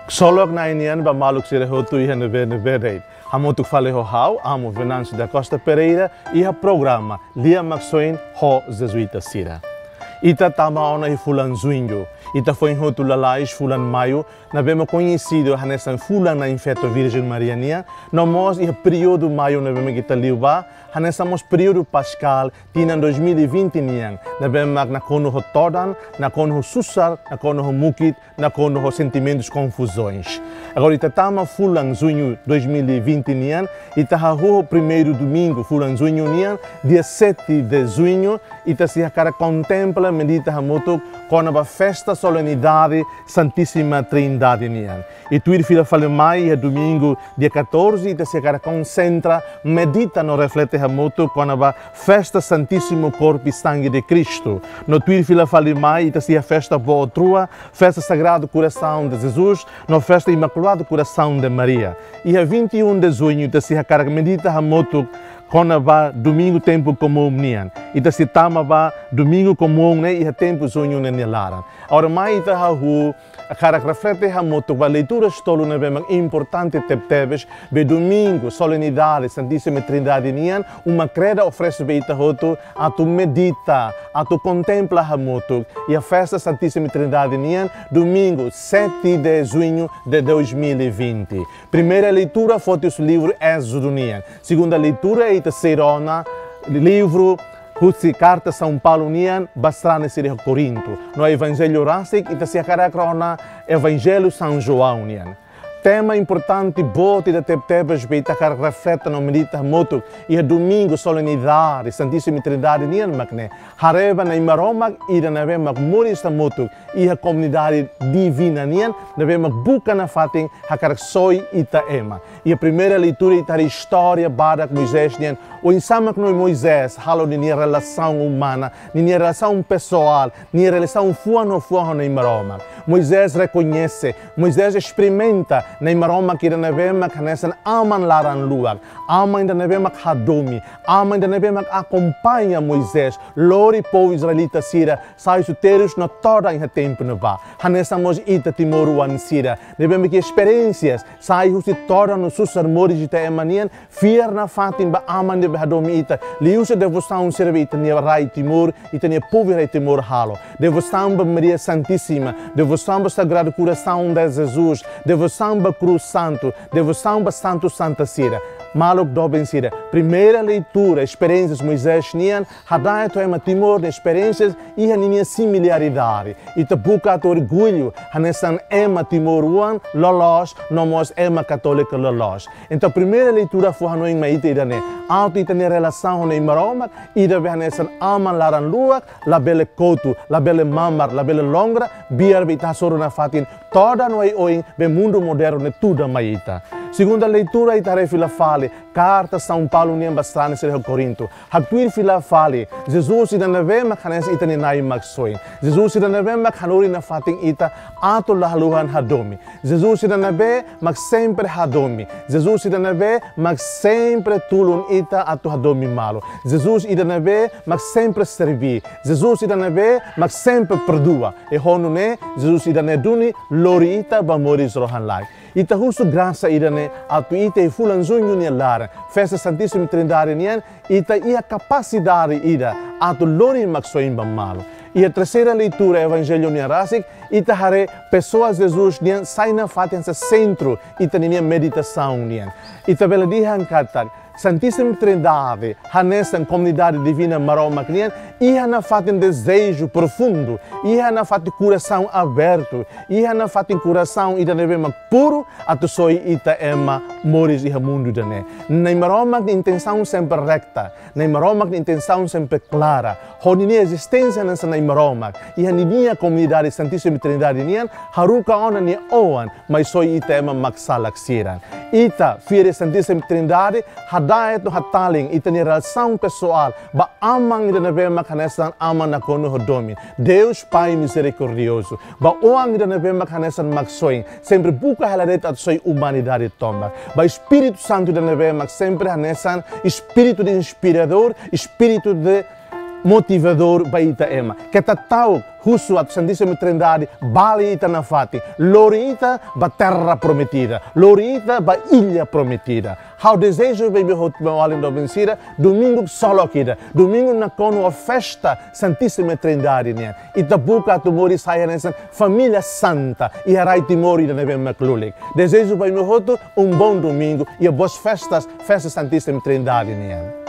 Solok na inian ba maluk sira hotu iha na verei. Hamotu fale ho hau, amo Venâncio da Costa Pereira iha programa Lia Maxoin ho Jesuita Sira. Ita tama ona i fulan junho, ita foi em hotu lalais fulan maio, na bema conhecido hanesan fulan na infeto Virgem Mariania, no mos iha período maio na bema kita liuba, hanesamos período pascal tina 2020 niang, na bema na kono ho todan, na kono ho susar, na kono ho mukit, na kono ho sentimentos confusões. Agora ita tama fulan junho 2020 niang, ita ha ho primeiro domingo fulan junho niang, dia 7 de junho, ita se cara contempla medita hamotuk com a festa solenidade Santíssima Trindade nian. E tu fila fale mai é domingo dia 14 ita se cara concentra medita no reflete hamotuk com a festa Santíssimo Corpo e Sangue de Cristo. No tu fila fale mai ita se a festa boa trua, festa Sagrado Coração de Jesus, no festa Imaculado Coração de Maria. E a 21 de junho ita se cara medita hamotuk quando vai domingo tempo comum nian, ita se tama vai domingo comum né e tempo sonho né nelaran. Ora mais ita hahu a cara reflete hamoto vai leitura stolo né bem importante tebes be domingo solenidade Santíssima Trindade nian uma creda oferece be ita hoto a tu medita a tu contempla hamoto e a festa Santíssima Trindade nian domingo 7 de junho de 2020. Primeira leitura foi o livro Êxodo nian. Segunda leitura ita serona livro Hutsi carta São Paulo nian bastrane siri Corinto. No Evangelho Rasik ita se caracrona Evangelho São João nian. Tema importante bote da tebes beita car reflete no medita moto e domingo solenidade Santíssima Trindade nian makne. Hareba na imaromak ida na bemak morista moto e a comunidade divina nian na bemak buka na fating hakar soi ita ema. E a primeira leitura ita a história barak Moisés nian o insamak no Moisés halo ni relação humana, ni relação pessoal, ni relação fuano na imaromak. Moisés reconhece, Moisés experimenta na imaroma que na vema kanesan aman laran luag, aman da na vema hadomi, aman da na vema acompanha Moisés, lori povo israelita sira, sai suteros no toda em tempo no ba. Hanesamos ita timoruan sira, devemos que experiências, sai husi toda no susar moris ita emanian, fier na fatin ba aman de hadomi ita, liusa devoção sira ita ne rai timor, ita ne povo rai timor halo, devoção ba Maria Santíssima, devoção ba Sagrado Coração de Jesus, devoção ba Cruz Santo, devoção ba Santo Santa Sira. Malok doben sira. Primeira leitura, experiências Moisés nian, hadai to ema timor de experiências e haninha similaridade. Ita buka to orgulho, hanesan ema timoruan, lolos, nomos ema católica lolos. Então primeira leitura foi hanoin maite idane. Auto itane relação ne maroma, ida be hanesan aman laran luak, la bele kotu, la bele mamar, la bele longra, biar bita soro na fatin, toda noi oin be mundo moderno ne tudo maita. Segunda leitura ita refila fale, carta São Paulo nian bastrane sira Corinto. Haktuir fila fale, Jesus ida na ve makhanes ita ni nai maksoin. Jesus ida na ve makhanuri na fating ita ato lahaluhan hadomi. Jesus ida na ve mak sempre hadomi. Jesus ida na ve mak sempre tulun ita ato hadomi malo. Jesus ida na ve mak sempre servi. Jesus ida na ve mak sempre produa. E honu ne Jesus ida na duni lori ita ba moris rohan lai. Ita husu graça idane atu ita e fulan junho ni lara festa Santíssima Trindade nian ita ia capacidade ida atu lori maksoin bamalo. E a terceira leitura Evangelho ni rasik ita hare pessoas Jesus nian sai na fatensa centro ita ni meditação nian. Ita bela dihan katak Santíssima Trindade, hanesan comunidade divina maroma nian, ia na fatem desejo profundo, ia na fatem coração aberto, ia na fatem coração ida nevema puro, atu soi ita ema moris iha mundo dane. Na maroma de intenção sempre recta, na maroma de intenção sempre clara, honini existência nessa na maroma, ia ninia comunidade Santíssima Trindade nian, haruka ona ni oan, mas soi ita ema maksalak siran. Ita, fiere Santíssima Trindade, hadait no hataling, ita ni relação pessoal, ba amang ida neve makanesan amang na kono hodomin. Deus Pai misericordioso, ba oang ida neve makanesan maksoing, sempre buka haladet at soy humanidade tomba. Ba Espírito Santo ida neve mak sempre hanesan, espírito de inspirador, espírito de motivador para ita ema. Que ta tau husu at Santíssima Trindade bali ita na fati. Lori ita ba terra prometida. Lori ita ba ilha prometida. Hau desejo baby hot além da vencida. Domingo solo kida. Domingo na kono a festa Santíssima Trindade né. Ita buka tu mori saia nessa família santa. E arai timori da neve maclulik. Desejo baby hot bom domingo e boas festas Santíssima Trindade né.